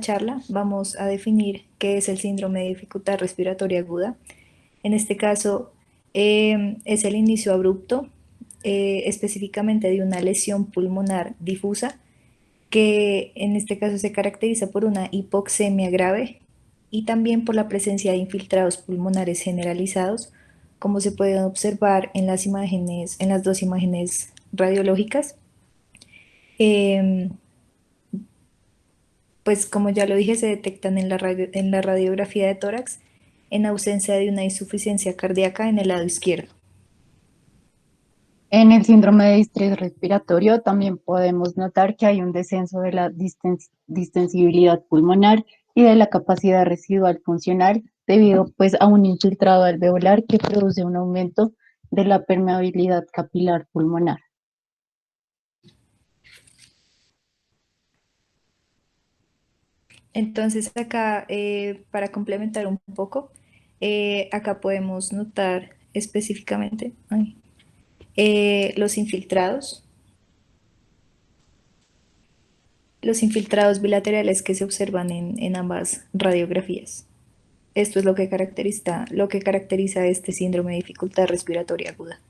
charla vamos a definir qué es el síndrome de dificultad respiratoria aguda. En este caso, es el inicio abrupto, específicamente de una lesión pulmonar difusa, que en este caso se caracteriza por una hipoxemia grave y también por la presencia de infiltrados pulmonares generalizados, como se puede observar en las imágenes, en las dos imágenes radiológicas. Eh, pues como ya lo dije, se detectan en la radiografía de tórax en ausencia de una insuficiencia cardíaca en el lado izquierdo. En el síndrome de distrés respiratorio también podemos notar que hay un descenso de la distensibilidad pulmonar y de la capacidad residual funcional debido pues a un infiltrado alveolar que produce un aumento de la permeabilidad capilar pulmonar. Entonces acá, para complementar un poco, acá podemos notar específicamente los infiltrados bilaterales que se observan en ambas radiografías. Esto es lo que caracteriza este síndrome de dificultad respiratoria aguda.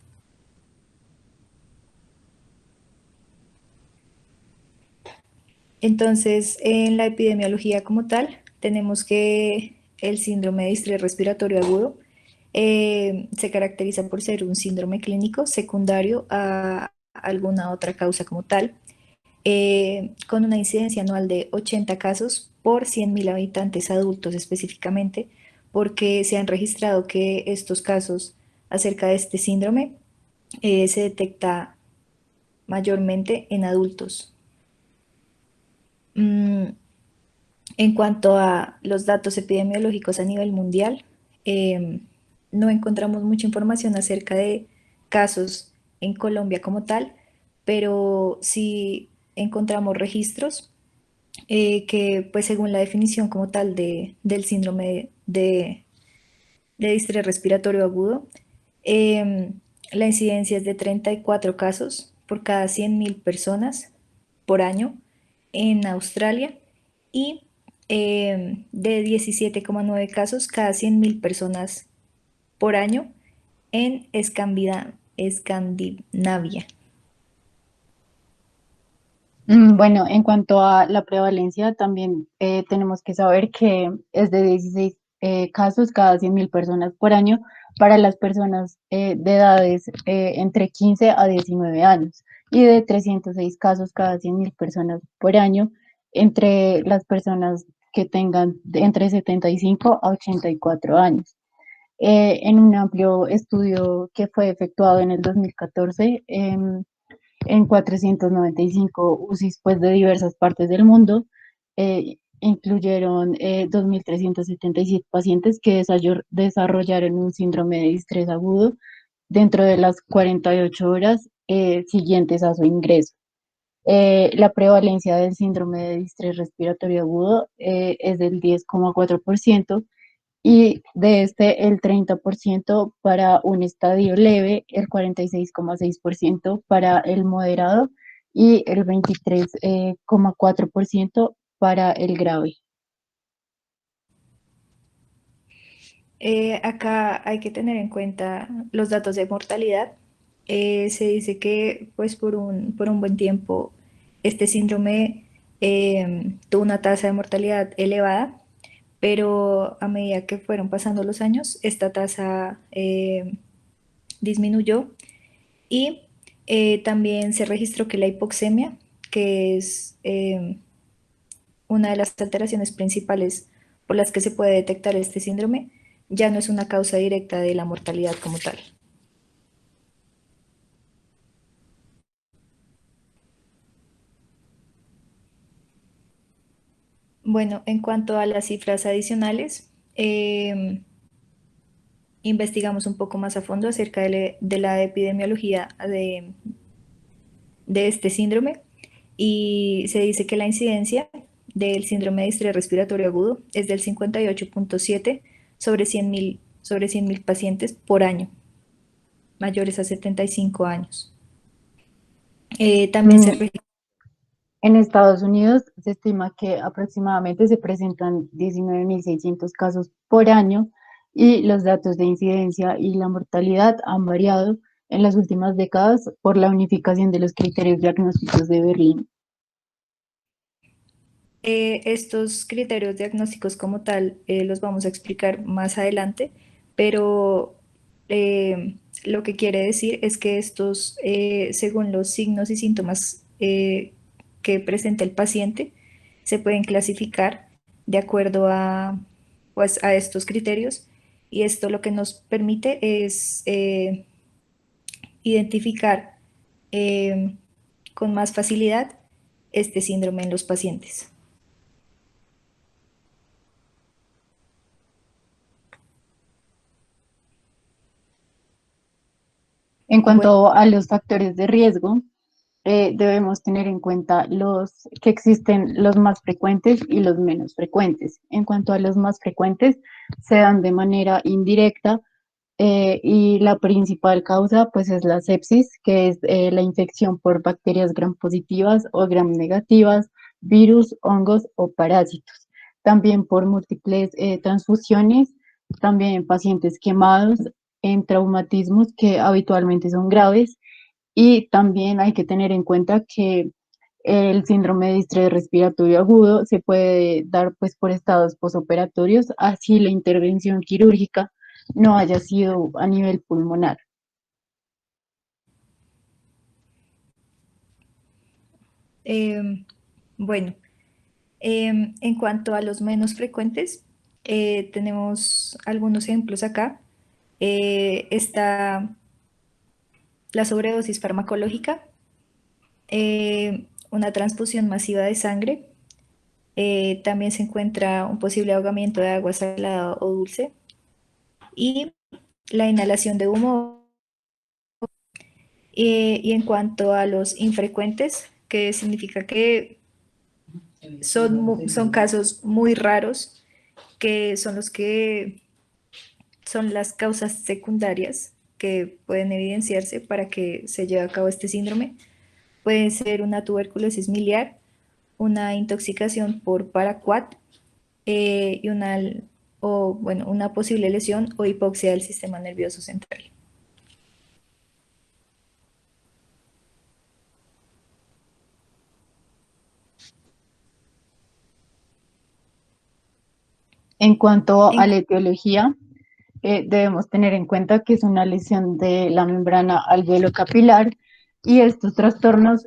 Entonces, en la epidemiología como tal, tenemos que el síndrome de distrés respiratorio agudo se caracteriza por ser un síndrome clínico secundario a alguna otra causa como tal, con una incidencia anual de 80 casos por 100.000 habitantes adultos específicamente, porque se han registrado que estos casos acerca de este síndrome se detecta mayormente en adultos. Mm, En cuanto a los datos epidemiológicos a nivel mundial, eh, no encontramos mucha información acerca de casos en Colombia como tal, pero sí encontramos registros que, pues según la definición como tal del síndrome de distrés respiratorio agudo, eh, la incidencia es de 34 casos por cada 100.000 personas por año en Australia y de 17,9 casos cada 100.000 personas por año en Escandinavia. Bueno, en cuanto a la prevalencia, también tenemos que saber que es de 16 casos cada 100.000 personas por año para las personas de edades entre 15 a 19 años y de 306 casos cada 100.000 personas por año entre las personas que tengan entre 75 a 84 años. En un amplio estudio que fue efectuado en el 2014, en 495 UCIs pues, de diversas partes del mundo. Incluyeron 2.377 pacientes que desarrollaron un síndrome de distrés agudo dentro de las 48 horas siguientes a su ingreso. La prevalencia del síndrome de distrés respiratorio agudo es del 10,4% y de este el 30% para un estadio leve, el 46,6% para el moderado y el 23,4% para el grave. Acá hay que tener en cuenta los datos de mortalidad. Se dice que pues por un buen tiempo este síndrome tuvo una tasa de mortalidad elevada, pero a medida que fueron pasando los años, esta tasa disminuyó y también se registró que la hipoxemia, que es una de las alteraciones principales por las que se puede detectar este síndrome, ya no es una causa directa de la mortalidad como tal. Bueno, en cuanto a las cifras adicionales, investigamos un poco más a fondo acerca de la epidemiología de este síndrome y se dice que la incidencia del síndrome de estrés respiratorio agudo es del 58,7 sobre 100.000 pacientes por año, mayores a 75 años. También se Mm, registra En Estados Unidos se estima que aproximadamente se presentan 19.600 casos por año y los datos de incidencia y la mortalidad han variado en las últimas décadas por la unificación de los criterios diagnósticos de Berlín. Estos criterios diagnósticos como tal los vamos a explicar más adelante, pero lo que quiere decir es que estos, según los signos y síntomas que presenta el paciente, se pueden clasificar de acuerdo a, pues, a estos criterios, y esto lo que nos permite es identificar eh, con más facilidad este síndrome en los pacientes. En Bueno, cuanto a los factores de riesgo, debemos tener en cuenta los que existen los más frecuentes y los menos frecuentes. En cuanto a los más frecuentes, se dan de manera indirecta y la principal causa pues es la sepsis, que es la infección por bacterias gram positivas o gram negativas, virus, hongos o parásitos. También por múltiples transfusiones, también en pacientes quemados, en traumatismos que habitualmente son graves, y también hay que tener en cuenta que el síndrome de estrés respiratorio agudo se puede dar pues por estados posoperatorios, así la intervención quirúrgica no haya sido a nivel pulmonar. eh, bueno, en cuanto a los menos frecuentes, tenemos algunos ejemplos acá. Está la sobredosis farmacológica, una transfusión masiva de sangre, también se encuentra un posible ahogamiento de agua salada o dulce y la inhalación de humo. Y en cuanto a los infrecuentes, que significa que son casos muy raros, que son los que son las causas secundarias que pueden evidenciarse para que se lleve a cabo este síndrome. Puede ser una tuberculosis miliar, una intoxicación por paraquat y una posible lesión o hipoxia del sistema nervioso central. En cuanto a En la etiología, debemos tener en cuenta que es una lesión de la membrana alveolo-capilar y estos trastornos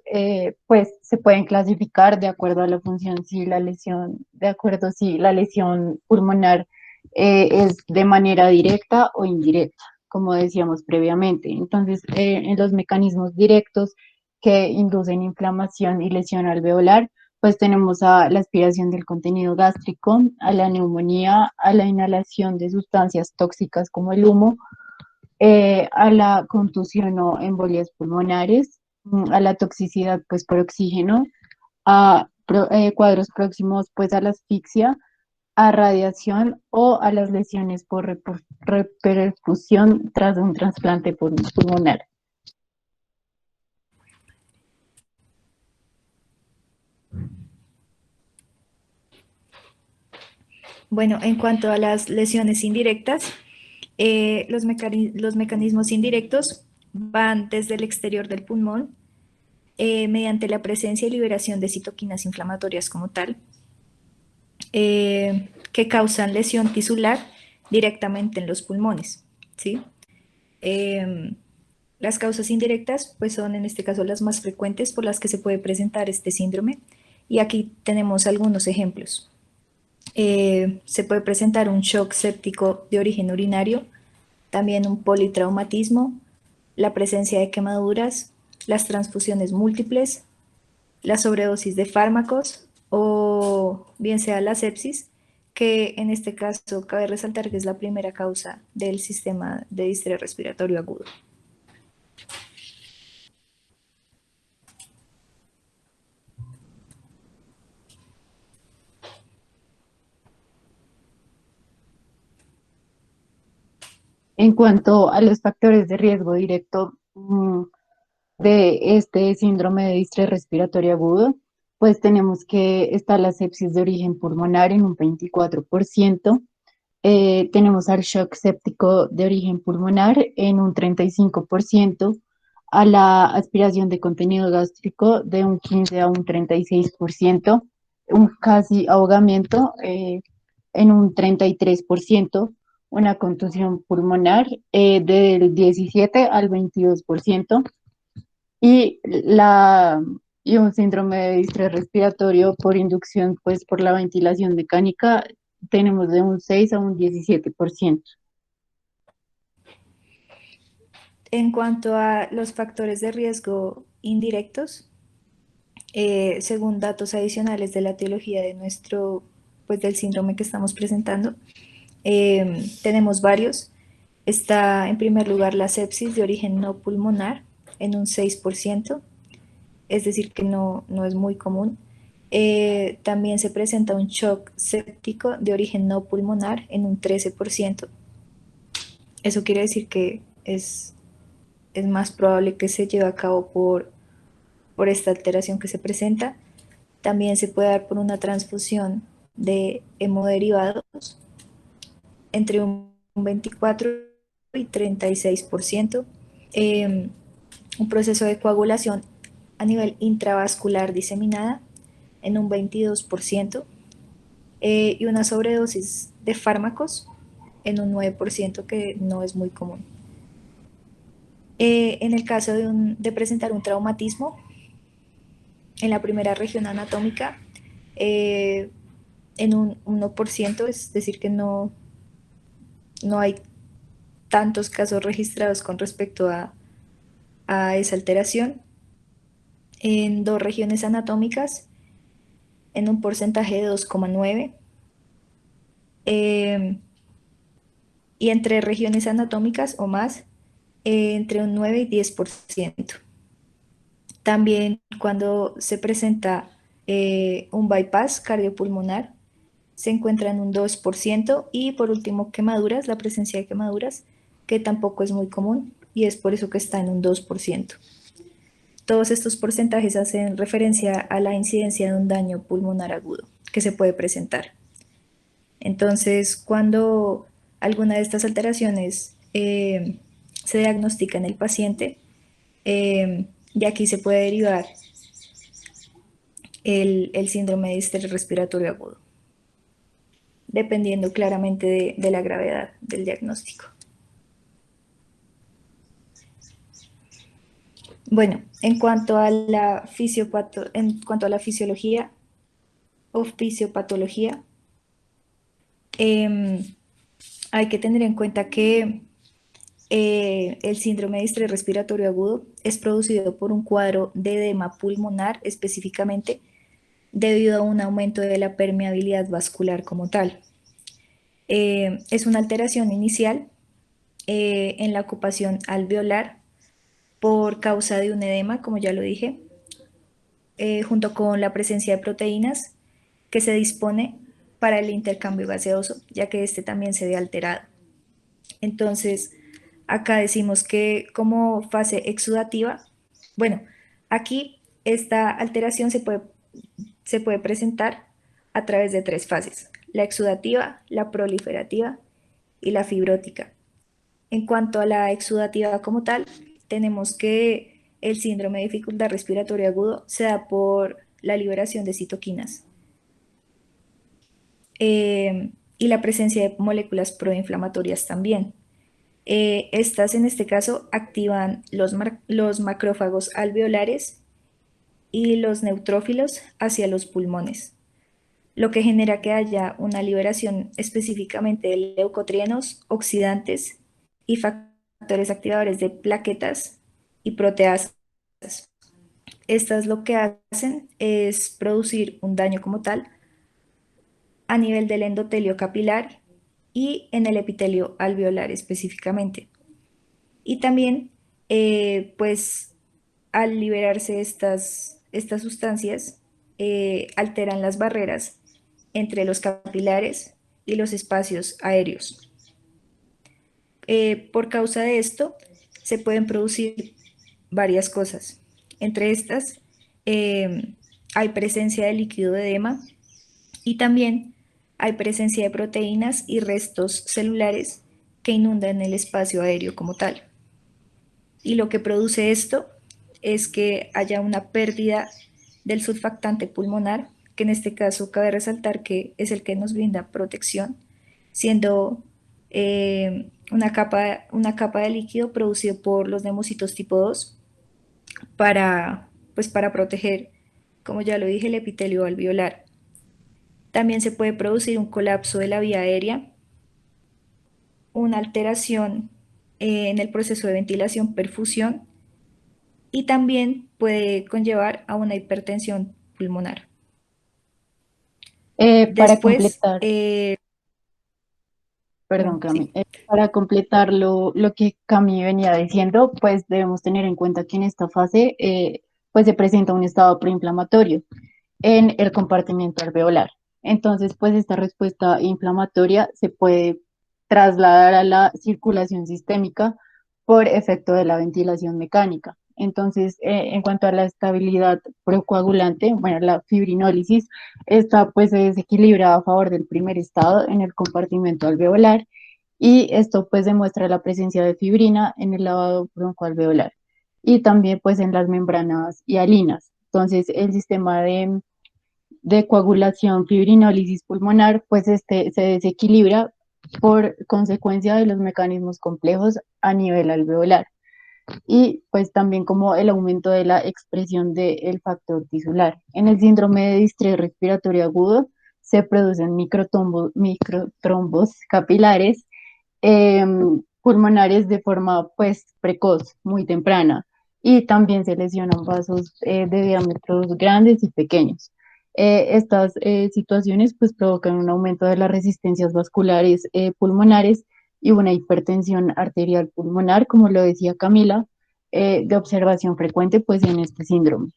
pues se pueden clasificar de acuerdo a la función, si la lesión, de acuerdo si la lesión pulmonar es de manera directa o indirecta, como decíamos previamente. Entonces, en los mecanismos directos que inducen inflamación y lesión alveolar, pues tenemos a la aspiración del contenido gástrico, a la neumonía, a la inhalación de sustancias tóxicas como el humo, a la contusión o embolias pulmonares, a la toxicidad pues por oxígeno, a cuadros próximos pues a la asfixia, a radiación o a las lesiones por reperfusión tras un trasplante pulmonar. Bueno, en cuanto a las lesiones indirectas, los mecanismos indirectos van desde el exterior del pulmón mediante la presencia y liberación de citoquinas inflamatorias como tal, que causan lesión tisular directamente en los pulmones, ¿sí? Eh, las causas indirectas pues son en este caso las más frecuentes por las que se puede presentar este síndrome, y aquí tenemos algunos ejemplos. Se puede presentar un shock séptico de origen urinario, también un politraumatismo, la presencia de quemaduras, las transfusiones múltiples, la sobredosis de fármacos o bien sea la sepsis, que en este caso cabe resaltar que es la primera causa del sistema de distrés respiratorio agudo. En cuanto a los factores de riesgo directo de este síndrome de distrés respiratorio agudo, pues tenemos que está la sepsis de origen pulmonar en un 24%. Tenemos al shock séptico de origen pulmonar en un 35%, a la aspiración de contenido gástrico de un 15 a un 36%, un casi ahogamiento en un 33%, una contusión pulmonar del 17 al 22%, y, y un síndrome de distrés respiratorio por inducción, pues por la ventilación mecánica, tenemos de un 6 a un 17%. En cuanto a los factores de riesgo indirectos, según datos adicionales de la etiología de nuestro, pues del síndrome que estamos presentando, tenemos varios. Está en primer lugar la sepsis de origen no pulmonar en un 6%, es decir, que no es muy común. También se presenta un shock séptico de origen no pulmonar en un 13%. Eso quiere decir que es más probable que se lleve a cabo por esta alteración que se presenta. También se puede dar por una transfusión de hemoderivados entre un 24 y 36%. Un proceso de coagulación a nivel intravascular diseminada en un 22%, y una sobredosis de fármacos en un 9%, que no es muy común. En el caso de presentar un traumatismo en la primera región anatómica, eh, en un 1%, es decir, que no hay tantos casos registrados con respecto a esa alteración. En dos regiones anatómicas, en un porcentaje de 2,9%, y entre regiones anatómicas o más, entre un 9 y 10%. También cuando se presenta un bypass cardiopulmonar, se encuentra en un 2%. Y por último, quemaduras, la presencia de quemaduras, que tampoco es muy común y es por eso que está en un 2%. Todos estos porcentajes hacen referencia a la incidencia de un daño pulmonar agudo que se puede presentar. Entonces, cuando alguna de estas alteraciones se diagnostica en el paciente, de aquí se puede derivar el síndrome de distrés respiratorio agudo, dependiendo claramente de la gravedad del diagnóstico. Bueno, en cuanto a la fisiología o fisiopatología, eh, hay que tener en cuenta que el síndrome de distrés respiratorio agudo es producido por un cuadro de edema pulmonar específicamente, debido a un aumento de la permeabilidad vascular como tal. Es una alteración inicial en la ocupación alveolar por causa de un edema, como ya lo dije, junto con la presencia de proteínas que se dispone para el intercambio gaseoso, ya que este también se ve alterado. Entonces, acá decimos que como fase exudativa, bueno, aquí esta alteración se puede presentar a través de tres fases: la exudativa, la proliferativa y la fibrótica. En cuanto a la exudativa como tal, tenemos que el síndrome de dificultad respiratoria agudo se da por la liberación de citoquinas, y la presencia de moléculas proinflamatorias también. Estas en este caso activan los macrófagos alveolares y los neutrófilos hacia los pulmones, lo que genera que haya una liberación específicamente de leucotrienos, oxidantes y factores activadores de plaquetas y proteasas. Estas lo que hacen es producir un daño como tal a nivel del endotelio capilar y en el epitelio alveolar específicamente. Y también, pues, al liberarse estas sustancias, alteran las barreras entre los capilares y los espacios aéreos. Por causa de esto, se pueden producir varias cosas. Entre estas, eh, hay presencia de líquido de edema y también hay presencia de proteínas y restos celulares que inundan el espacio aéreo como tal. Y lo que produce esto es que haya una pérdida del surfactante pulmonar, que en este caso cabe resaltar que es el que nos brinda protección, siendo una capa de líquido producido por los neumocitos tipo 2 para, pues para proteger, como ya lo dije, el epitelio alveolar. También se puede producir un colapso de la vía aérea, una alteración en el proceso de ventilación-perfusión y también puede conllevar a una hipertensión pulmonar. Para Después, completar, perdón, bueno, Cami, sí, para completar lo que Cami venía diciendo, pues debemos tener en cuenta que en esta fase pues se presenta un estado preinflamatorio en el compartimiento alveolar. Entonces, pues esta respuesta inflamatoria se puede trasladar a la circulación sistémica por efecto de la ventilación mecánica. Entonces, en cuanto a la estabilidad procoagulante, bueno, la fibrinólisis, esta pues se desequilibra a favor del primer estado en el compartimento alveolar y esto pues demuestra la presencia de fibrina en el lavado broncoalveolar y también pues en las membranas hialinas. Entonces, el sistema de coagulación fibrinólisis pulmonar, pues este se desequilibra por consecuencia de los mecanismos complejos a nivel alveolar y pues también como el aumento de la expresión del factor tisular. En el síndrome de distrés respiratorio agudo se producen microtrombos capilares eh, pulmonares de forma pues precoz, muy temprana, y también se lesionan vasos de diámetros grandes y pequeños. Estas situaciones pues provocan un aumento de las resistencias vasculares pulmonares y una hipertensión arterial pulmonar, como lo decía Camila, de observación frecuente pues en este síndrome.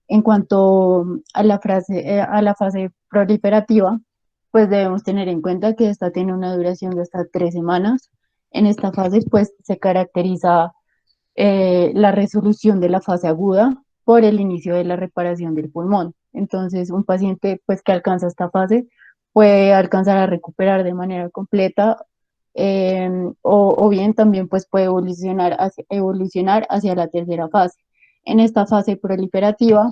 En cuanto a la fase proliferativa, pues debemos tener en cuenta que esta tiene una duración de hasta 3 semanas. En esta fase, pues se caracteriza la resolución de la fase aguda por el inicio de la reparación del pulmón. Entonces, un paciente pues que alcanza esta fase puede alcanzar a recuperar de manera completa o bien también pues puede evolucionar hacia la tercera fase. En esta fase proliferativa,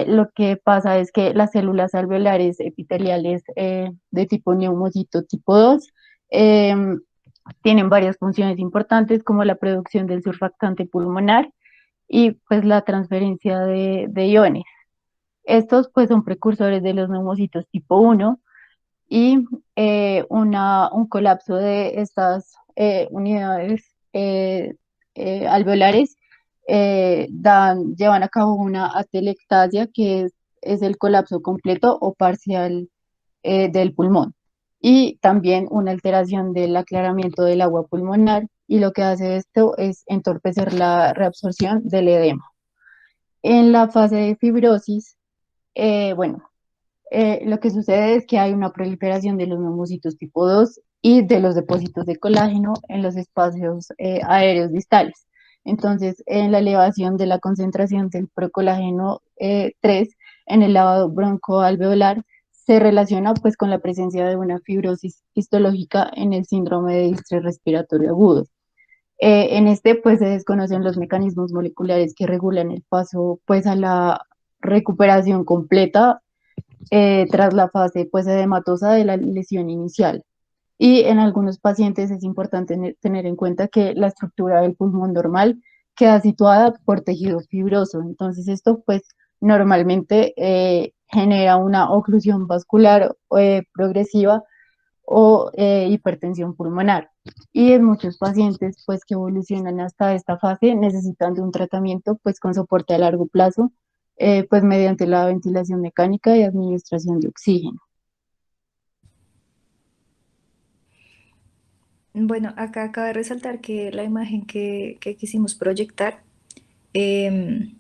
lo que pasa es que las células alveolares epiteliales de tipo neumocito tipo 2 eh, tienen varias funciones importantes como la producción del surfactante pulmonar y pues la transferencia de iones. Estos pues son precursores de los neumocitos tipo 1 y un colapso de estas unidades alveolares llevan a cabo una atelectasia, que es el colapso completo o parcial del pulmón, y también una alteración del aclaramiento del agua pulmonar, y lo que hace esto es entorpecer la reabsorción del edema. En la fase de fibrosis, bueno, lo que sucede es que hay una proliferación de los neumocitos tipo 2 y de los depósitos de colágeno en los espacios aéreos distales. Entonces, en la elevación de la concentración del procolágeno 3 en el lavado broncoalveolar se relaciona pues con la presencia de una fibrosis histológica en el síndrome de distrés respiratorio agudo. En este pues se desconocen los mecanismos moleculares que regulan el paso pues a la recuperación completa tras la fase pues, edematosa de la lesión inicial. Y en algunos pacientes es importante tener en cuenta que la estructura del pulmón normal queda situada por tejido fibroso. Entonces esto pues normalmente genera una oclusión vascular progresiva o hipertensión pulmonar. Y en muchos pacientes pues que evolucionan hasta esta fase necesitan de un tratamiento pues con soporte a largo plazo, pues mediante la ventilación mecánica y administración de oxígeno. bueno, acá cabe resaltar que la imagen que quisimos proyectar eh,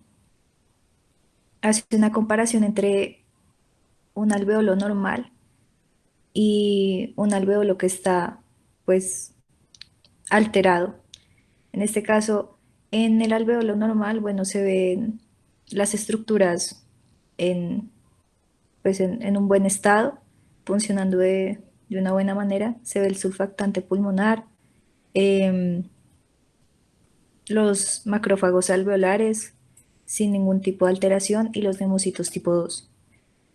hace una comparación entre un alveolo normal y un alveolo que está pues alterado. En este caso, en el alveolo normal, bueno, se ven las estructuras en, pues en un buen estado, funcionando de una buena manera. Se ve el surfactante pulmonar, em, los macrófagos alveolares sin ningún tipo de alteración y los neumocitos tipo 2.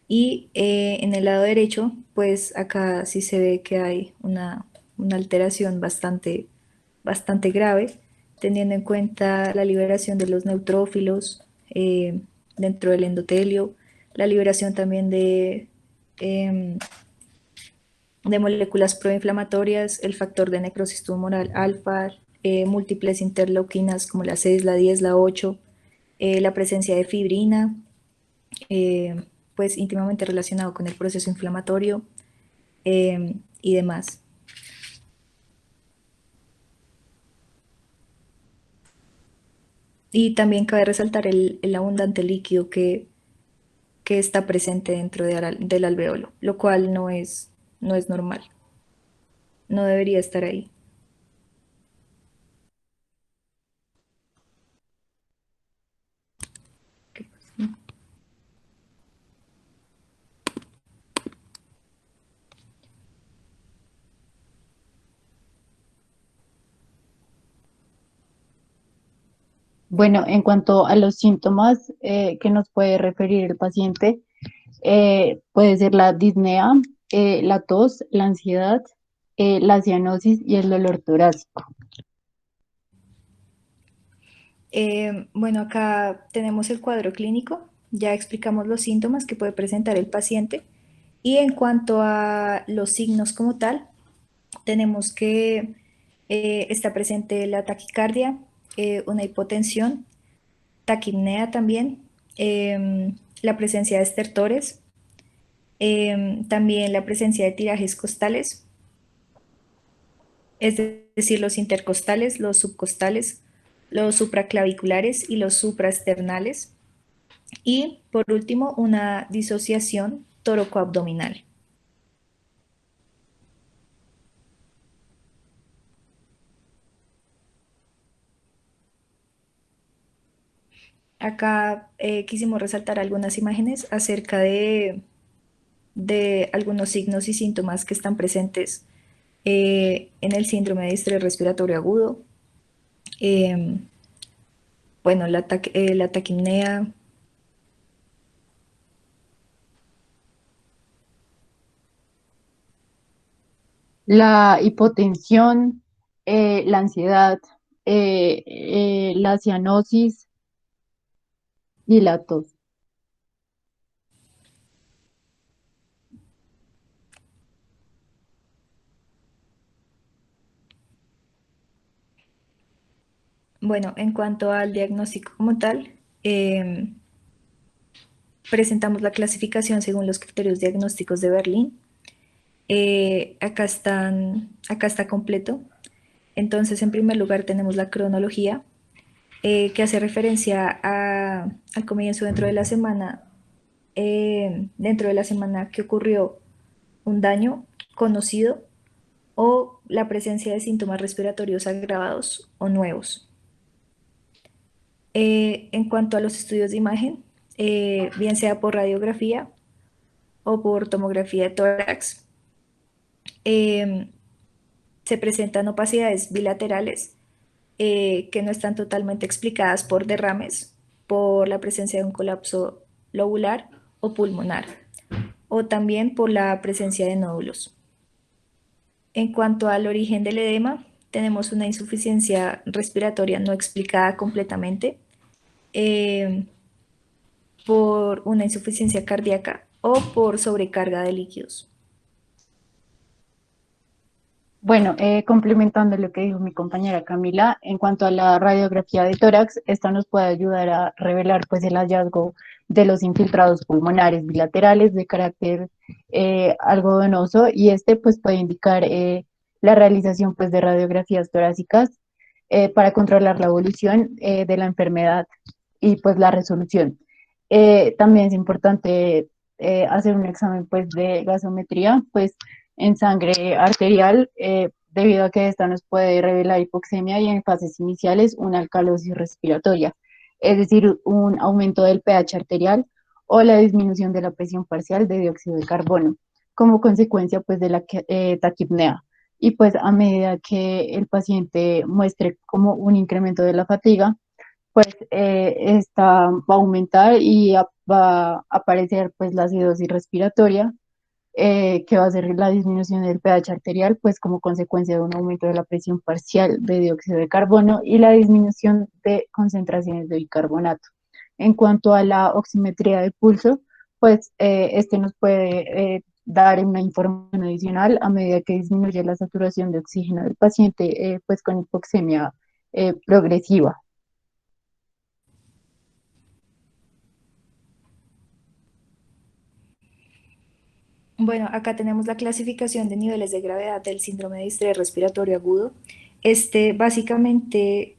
Y en el lado derecho, pues acá sí se ve que hay una alteración bastante grave, teniendo en cuenta la liberación de los neutrófilos dentro del endotelio, la liberación también em, de moléculas proinflamatorias, el factor de necrosis tumoral alfa, múltiples interleuquinas como la 6, la 10, la 8, la presencia de fibrina, pues íntimamente relacionado con el proceso inflamatorio y demás. Y también cabe resaltar el abundante líquido que está presente dentro del alveolo, lo cual no es normal, no debería estar ahí. Bueno, en cuanto a los síntomas que nos puede referir el paciente, puede ser la disnea, la tos, la ansiedad, la cianosis y el dolor torácico. Bueno, acá tenemos el cuadro clínico, ya explicamos los síntomas que puede presentar el paciente y en cuanto a los signos como tal, tenemos que está presente la taquicardia, una hipotensión, taquipnea también, la presencia de estertores, también la presencia de tirajes costales, es decir, los intercostales, los subcostales, los supraclaviculares y los supraesternales. Y por último, una disociación tóraco-abdominal. Acá quisimos resaltar algunas imágenes acerca de algunos signos y síntomas que están presentes en el síndrome de estrés respiratorio agudo. Eh, bueno, la taquipnea, La hipotensión, la ansiedad, la cianosis y la tos. bueno, en cuanto al diagnóstico como tal, presentamos la clasificación según los criterios diagnósticos de Berlín. Acá está completo. Entonces, en primer lugar, tenemos la cronología, que hace referencia al comienzo dentro de la semana que ocurrió un daño conocido o la presencia de síntomas respiratorios agravados o nuevos. En cuanto a los estudios de imagen, bien sea por radiografía o por tomografía de tórax, eh, se presentan opacidades bilaterales que no están totalmente explicadas por derrames, por la presencia de un colapso lobular o pulmonar, o también por la presencia de nódulos. En cuanto al origen del edema, tenemos una insuficiencia respiratoria no explicada completamente eh, por una insuficiencia cardíaca o por sobrecarga de líquidos. Bueno, complementando lo que dijo mi compañera Camila, en cuanto a la radiografía de tórax, esta nos puede ayudar a revelar pues el hallazgo de los infiltrados pulmonares bilaterales de carácter algodonoso y este pues puede indicar la realización pues de radiografías torácicas para controlar la evolución de la enfermedad y pues la resolución. También es importante hacer un examen pues de gasometría, pues en sangre arterial, debido a que esta nos puede revelar hipoxemia y en fases iniciales una alcalosis respiratoria, es decir, un aumento del pH arterial o la disminución de la presión parcial de dióxido de carbono como consecuencia pues de la taquipnea. Y pues a medida que el paciente muestre como un incremento de la fatiga, pues esta va a aumentar y va a aparecer pues la acidosis respiratoria, que va a ser la disminución del pH arterial, pues como consecuencia de un aumento de la presión parcial de dióxido de carbono y la disminución de concentraciones de bicarbonato. En cuanto a la oximetría de pulso, pues este nos puede dar una información adicional a medida que disminuye la saturación de oxígeno del paciente, pues con hipoxemia progresiva. Bueno, acá tenemos la clasificación de niveles de gravedad del síndrome de distrés respiratorio agudo. Este básicamente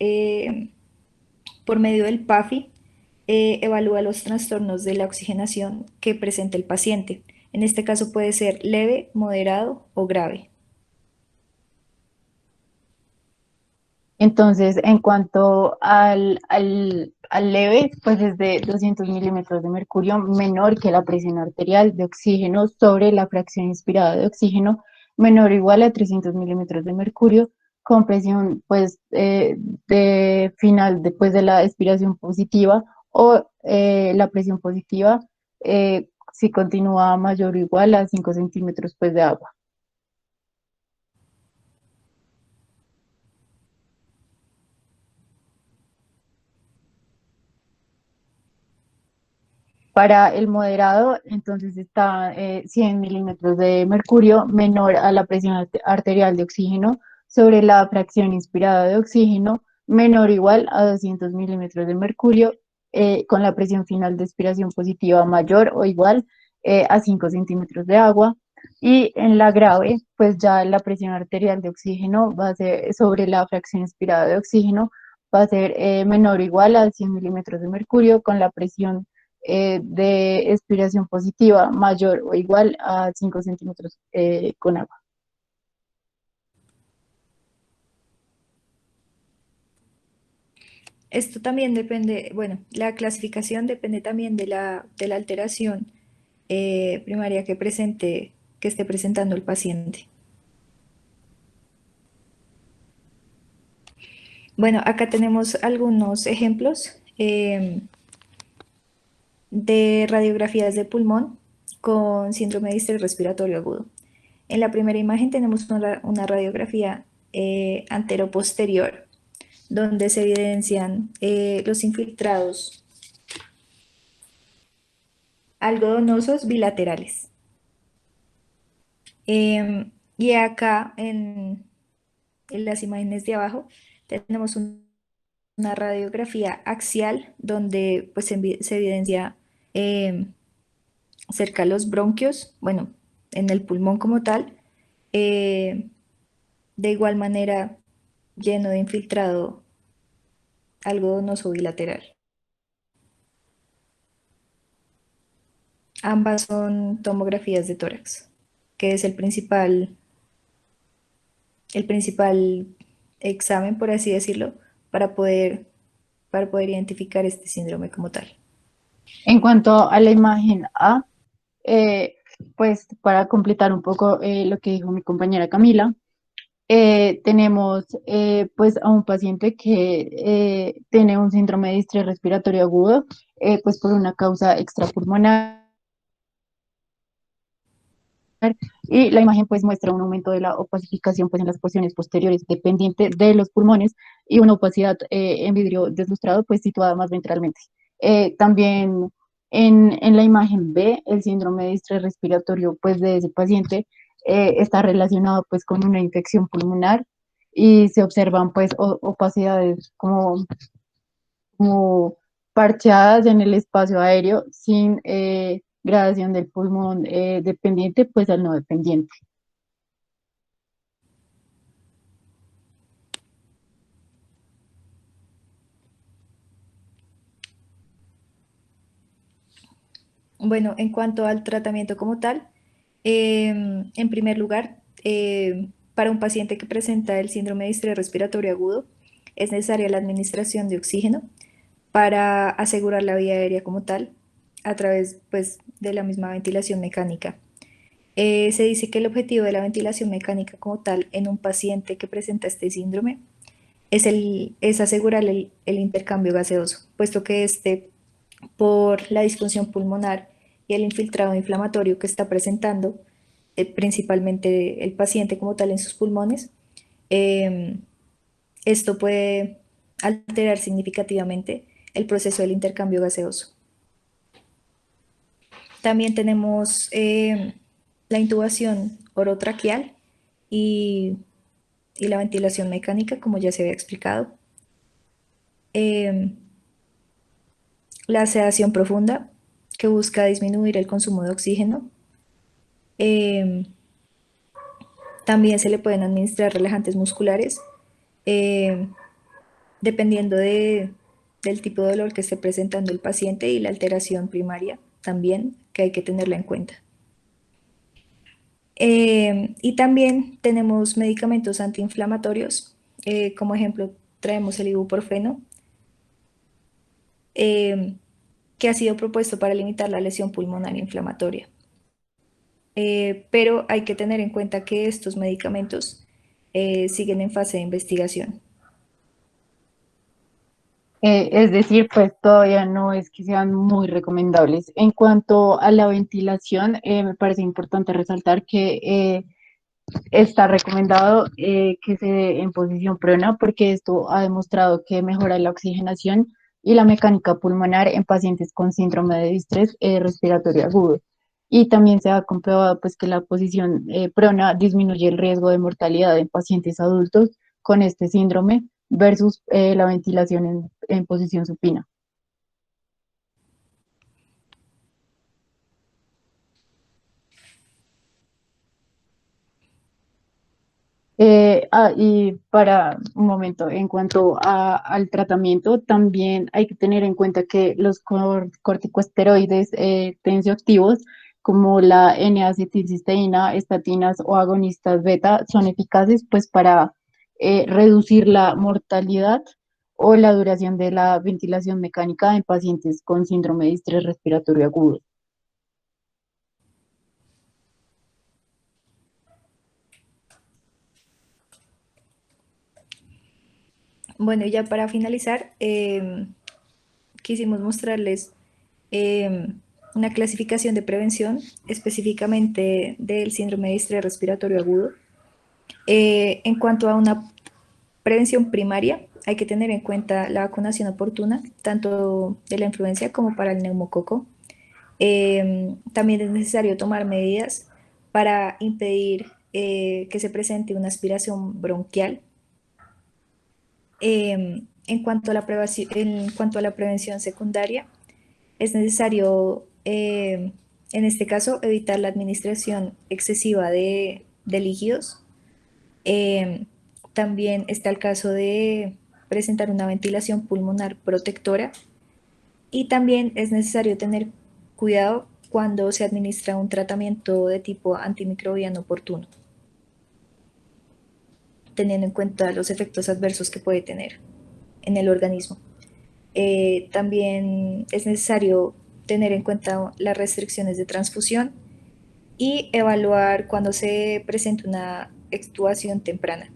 por medio del PAFI, evalúa los trastornos de la oxigenación que presenta el paciente. En este caso puede ser leve, moderado o grave. Entonces, en cuanto al leve, pues es de 200 milímetros de mercurio menor que la presión arterial de oxígeno sobre la fracción inspirada de oxígeno menor o igual a 300 milímetros de mercurio con presión pues de final después de la expiración positiva o la presión positiva si continúa mayor o igual a 5 centímetros pues de agua. Para el moderado, entonces está 100 milímetros de mercurio menor a la presión arterial de oxígeno sobre la fracción inspirada de oxígeno menor o igual a 200 milímetros de mercurio con la presión final de expiración positiva mayor o igual a 5 centímetros de agua. Y en la grave, pues ya la presión arterial de oxígeno va a ser sobre la fracción inspirada de oxígeno va a ser menor o igual a 100 milímetros de mercurio con la presión de expiración positiva mayor o igual a 5 centímetros con agua. Esto también depende, bueno, la clasificación depende también de la alteración primaria que esté presentando el paciente. Bueno, acá tenemos algunos ejemplos de radiografías de pulmón con síndrome de distrés respiratorio agudo. En la primera imagen tenemos una radiografía anteroposterior donde se evidencian los infiltrados algodonosos bilaterales. Y acá en las imágenes de abajo tenemos una radiografía axial donde pues, se evidencia eh, cerca de los bronquios, bueno, en el pulmón como tal, eh, de igual manera lleno de infiltrado algodonoso bilateral. Ambas son tomografías de tórax, que es el principal examen, por así decirlo, para poder identificar este síndrome como tal. En cuanto a la imagen A, eh, pues para completar un poco lo que dijo mi compañera Camila, tenemos pues a un paciente que tiene un síndrome de distrés respiratorio agudo, pues por una causa extrapulmonar. Y la imagen pues muestra un aumento de la opacificación pues en las porciones posteriores dependiente de los pulmones y una opacidad en vidrio deslustrado pues situada más ventralmente. También en la imagen B, el síndrome de distrés respiratorio pues de ese paciente está relacionado pues con una infección pulmonar y se observan pues opacidades como parcheadas en el espacio aéreo sin gradación del pulmón dependiente pues al no dependiente. Bueno, en cuanto al tratamiento como tal, en primer lugar, para un paciente que presenta el síndrome de distrés respiratorio agudo, es necesaria la administración de oxígeno para asegurar la vía aérea como tal. a través pues, de la misma ventilación mecánica. Se dice que el objetivo de la ventilación mecánica como tal en un paciente que presenta este síndrome es asegurar el intercambio gaseoso, puesto que por la disfunción pulmonar y el infiltrado inflamatorio que está presentando, principalmente el paciente como tal en sus pulmones, eh, esto puede alterar significativamente el proceso del intercambio gaseoso. También tenemos la intubación orotraqueal y, y la ventilación mecánica, como ya se había explicado. Eh, la sedación profunda, que busca disminuir el consumo de oxígeno. Eh, También se le pueden administrar relajantes musculares, eh, dependiendo del tipo de dolor que esté presentando el paciente y la alteración primaria también, que hay que tenerla en cuenta. Y también tenemos medicamentos antiinflamatorios, como ejemplo traemos el ibuprofeno, eh, que ha sido propuesto para limitar la lesión pulmonar inflamatoria. Pero hay que tener en cuenta que estos medicamentos siguen en fase de investigación. Es decir, pues todavía no es que sean muy recomendables. En cuanto a la ventilación, me parece importante resaltar que está recomendado que se dé en posición prona porque esto ha demostrado que mejora la oxigenación y la mecánica pulmonar en pacientes con síndrome de distrés respiratorio agudo. Y también se ha comprobado pues, que la posición prona disminuye el riesgo de mortalidad en pacientes adultos con este síndrome versus la ventilación en posición supina. Y para un momento, en cuanto al tratamiento, también hay que tener en cuenta que los corticosteroides tensioactivos, como la N-acetilcisteína, estatinas o agonistas beta, son eficaces pues para reducir la mortalidad o la duración de la ventilación mecánica en pacientes con síndrome de estrés respiratorio agudo. Bueno, y ya para finalizar, quisimos mostrarles eh, una clasificación de prevención específicamente del síndrome de estrés respiratorio agudo. En cuanto a una prevención primaria, hay que tener en cuenta la vacunación oportuna, tanto de la influenza como para el neumococo. También es necesario tomar medidas para impedir que se presente una aspiración bronquial. En cuanto a la prevención secundaria, es necesario, en este caso, evitar la administración excesiva de líquidos. Eh, También está el caso de presentar una ventilación pulmonar protectora y también es necesario tener cuidado cuando se administra un tratamiento de tipo antimicrobiano oportuno, teniendo en cuenta los efectos adversos que puede tener en el organismo. También es necesario tener en cuenta las restricciones de transfusión y evaluar cuando se presenta una extubación temprana.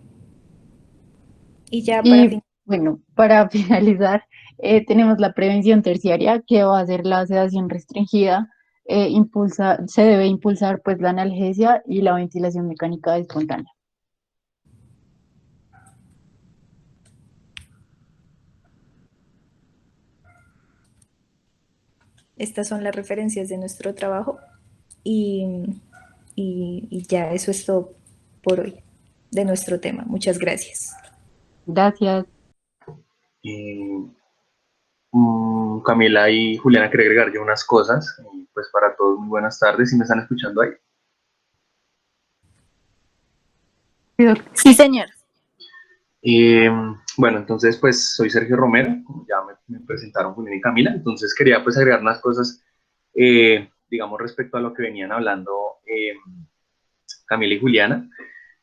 Y ya para Y fin bueno, para finalizar, tenemos la prevención terciaria, que va a ser la sedación restringida, se debe impulsar pues la analgesia y la ventilación mecánica espontánea. estas son las referencias de nuestro trabajo y, y ya eso es todo por hoy de nuestro tema. Muchas gracias. Gracias. Y Camila y Juliana, quería agregar yo unas cosas. Y pues para todos, muy buenas tardes. ¿Sí me están escuchando ahí? Sí, señor. Eh, bueno, entonces pues soy Sergio Romero, como ya me presentaron Julián y Camila, entonces quería pues agregar unas cosas, digamos, respecto a lo que venían hablando Camila y Juliana.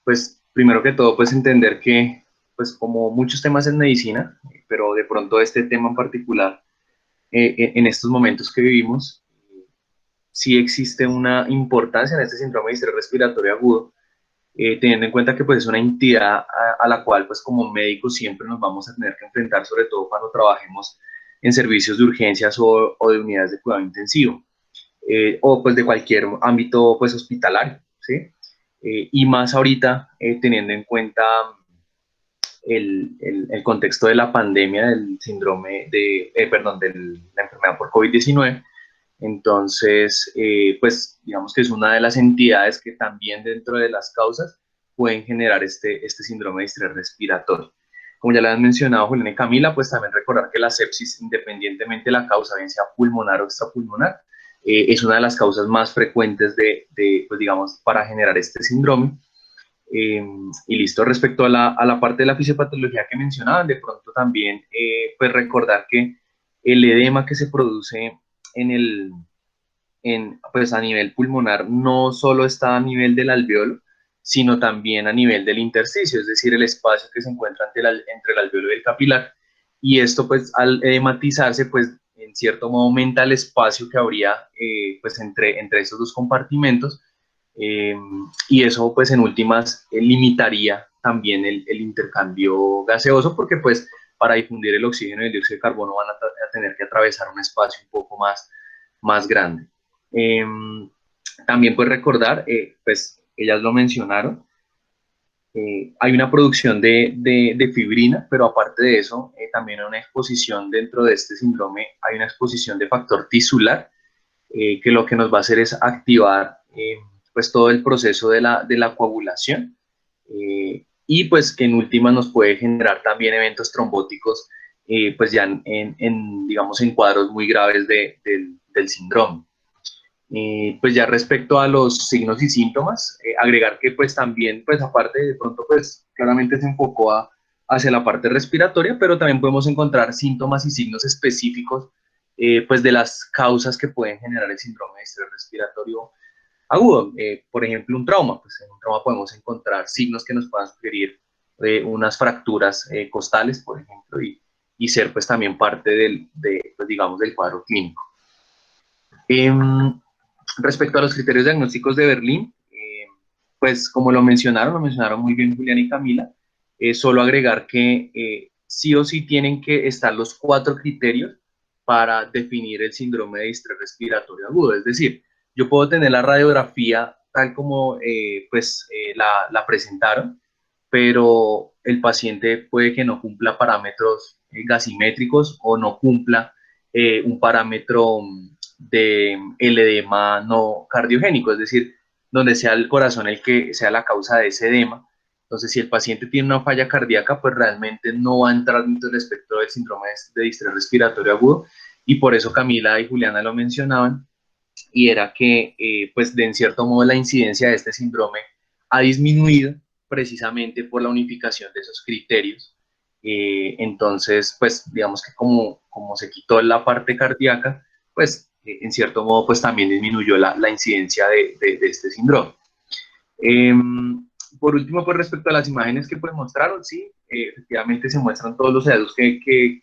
Pues primero que todo pues entender que pues como muchos temas en medicina, pero de pronto este tema en particular, en estos momentos que vivimos, sí existe una importancia en este síndrome de distrés respiratorio agudo, teniendo en cuenta que pues, es una entidad a la cual pues, como médicos siempre nos vamos a tener que enfrentar, sobre todo cuando trabajemos en servicios de urgencias o de unidades de cuidado intensivo, o pues de cualquier ámbito pues, hospitalario, ¿sí? Y más ahorita teniendo en cuenta el contexto de la pandemia del síndrome de, perdón, de la enfermedad por COVID-19. Entonces, pues digamos que es una de las entidades que también dentro de las causas pueden generar este síndrome de distrés respiratorio. Como ya lo han mencionado Julián y Camila, pues también recordar que la sepsis, independientemente de la causa, bien sea pulmonar o extrapulmonar, es una de las causas más frecuentes pues digamos, para generar este síndrome. Y listo, respecto a la parte de la fisiopatología que mencionaban, de pronto también pues recordar que el edema que se produce pues a nivel pulmonar no solo está a nivel del alveolo, sino también a nivel del intersticio, es decir, el espacio que se encuentra entre el alveolo y el capilar. Y esto pues al edematizarse pues en cierto modo aumenta el espacio que habría pues entre estos dos compartimentos, eh, y eso pues en últimas limitaría también el intercambio gaseoso, porque pues para difundir el oxígeno y el dióxido de carbono van a tener que atravesar un espacio un poco más grande. Eh, También pues recordar, pues ellas lo mencionaron, hay una producción de fibrina, pero aparte de eso, también hay una exposición dentro de este síndrome, hay una exposición de factor tisular, que lo que nos va a hacer es activar pues todo el proceso de la coagulación, y pues que en última nos puede generar también eventos trombóticos, pues ya digamos, en cuadros muy graves del síndrome. Pues ya respecto a los signos y síntomas, agregar que pues también, pues aparte de pronto, pues claramente se enfocó hacia la parte respiratoria, pero también podemos encontrar síntomas y signos específicos, pues de las causas que pueden generar el síndrome de estrés respiratorio agudo. Por ejemplo, un trauma, pues en un trauma podemos encontrar signos que nos puedan sugerir unas fracturas costales, por ejemplo, y ser pues también parte pues, digamos, del cuadro clínico. Respecto a los criterios diagnósticos de Berlín, pues como lo mencionaron muy bien Julián y Camila, solo agregar que sí o sí tienen que estar los 4 criterios para definir el síndrome de distrés respiratorio agudo. Es decir, yo puedo tener la radiografía tal como la presentaron, pero el paciente puede que no cumpla parámetros gasimétricos o no cumpla un parámetro de el edema no cardiogénico, es decir, donde sea el corazón el que sea la causa de ese edema. Entonces, si el paciente tiene una falla cardíaca, pues realmente no va a entrar dentro del espectro del síndrome de distrés respiratorio agudo, y por eso Camila y Juliana lo mencionaban, y era que, pues, de en cierto modo la incidencia de este síndrome ha disminuido precisamente por la unificación de esos criterios. Entonces, pues, digamos que como se quitó la parte cardíaca, pues, en cierto modo, pues también disminuyó la incidencia de este síndrome. Por último, pues respecto a las imágenes que pues mostraron, sí, efectivamente se muestran todos los hallazgos que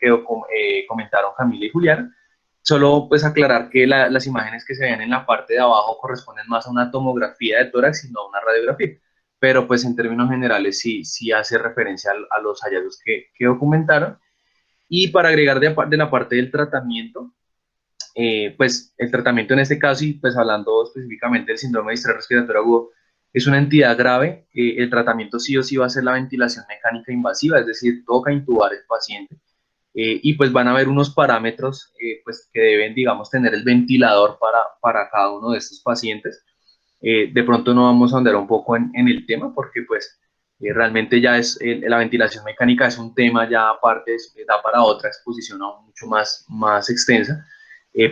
comentaron Camila y Julián. Solo pues aclarar que las imágenes que se ven en la parte de abajo corresponden más a una tomografía de tórax y no a una radiografía. Pero pues en términos generales sí hace referencia a los hallazgos que documentaron. Y para agregar de la parte del tratamiento, pues el tratamiento en este caso, y pues hablando específicamente del síndrome de distrés respiratorio agudo, es una entidad grave. El tratamiento sí o sí va a ser la ventilación mecánica invasiva, es decir, toca intubar al paciente, y pues van a haber unos parámetros pues que deben, digamos, tener el ventilador para cada uno de estos pacientes. De pronto no vamos a andar un poco en el tema, porque pues realmente ya la ventilación mecánica es un tema ya aparte, da para otra exposición aún mucho más extensa,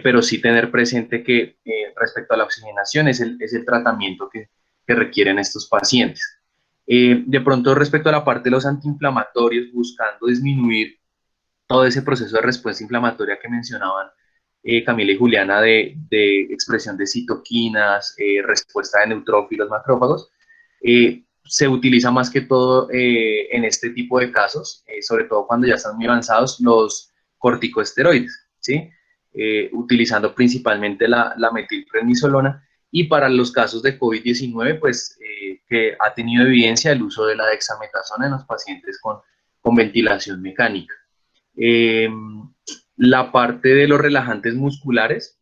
pero sí tener presente que respecto a la oxigenación es el tratamiento que requieren estos pacientes. De pronto respecto a la parte de los antiinflamatorios, buscando disminuir todo ese proceso de respuesta inflamatoria que mencionaban Camila y Juliana, de expresión de citoquinas, respuesta de neutrófilos, macrófagos, se utiliza más que todo en este tipo de casos, sobre todo cuando ya están muy avanzados, los corticosteroides, ¿sí? utilizando principalmente la metilprednisolona, y para los casos de COVID-19, pues que ha tenido evidencia el uso de la dexametasona en los pacientes con ventilación mecánica. La parte de los relajantes musculares,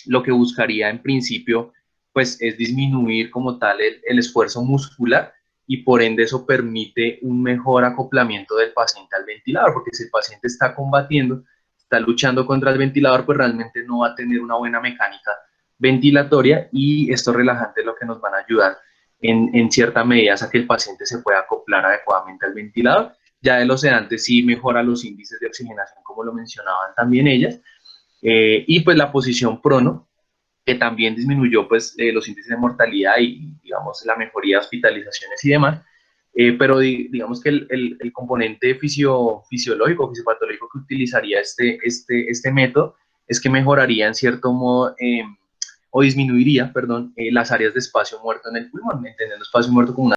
lo que buscaría en principio pues es disminuir como tal el esfuerzo muscular, y por ende eso permite un mejor acoplamiento del paciente al ventilador, porque si el paciente está combatiendo, está luchando contra el ventilador, pues realmente no va a tener una buena mecánica ventilatoria, y estos relajantes lo que nos van a ayudar en cierta medida a que el paciente se pueda acoplar adecuadamente al ventilador. Ya de los sedantes sí mejora los índices de oxigenación, como lo mencionaban también ellas, y pues la posición prono, que también disminuyó pues los índices de mortalidad y digamos la mejoría de hospitalizaciones y demás, pero digamos que el componente fisiológico, fisiopatológico que utilizaría este método es que mejoraría en cierto modo o disminuiría, perdón, las áreas de espacio muerto en el pulmón, entendiendo espacio muerto como una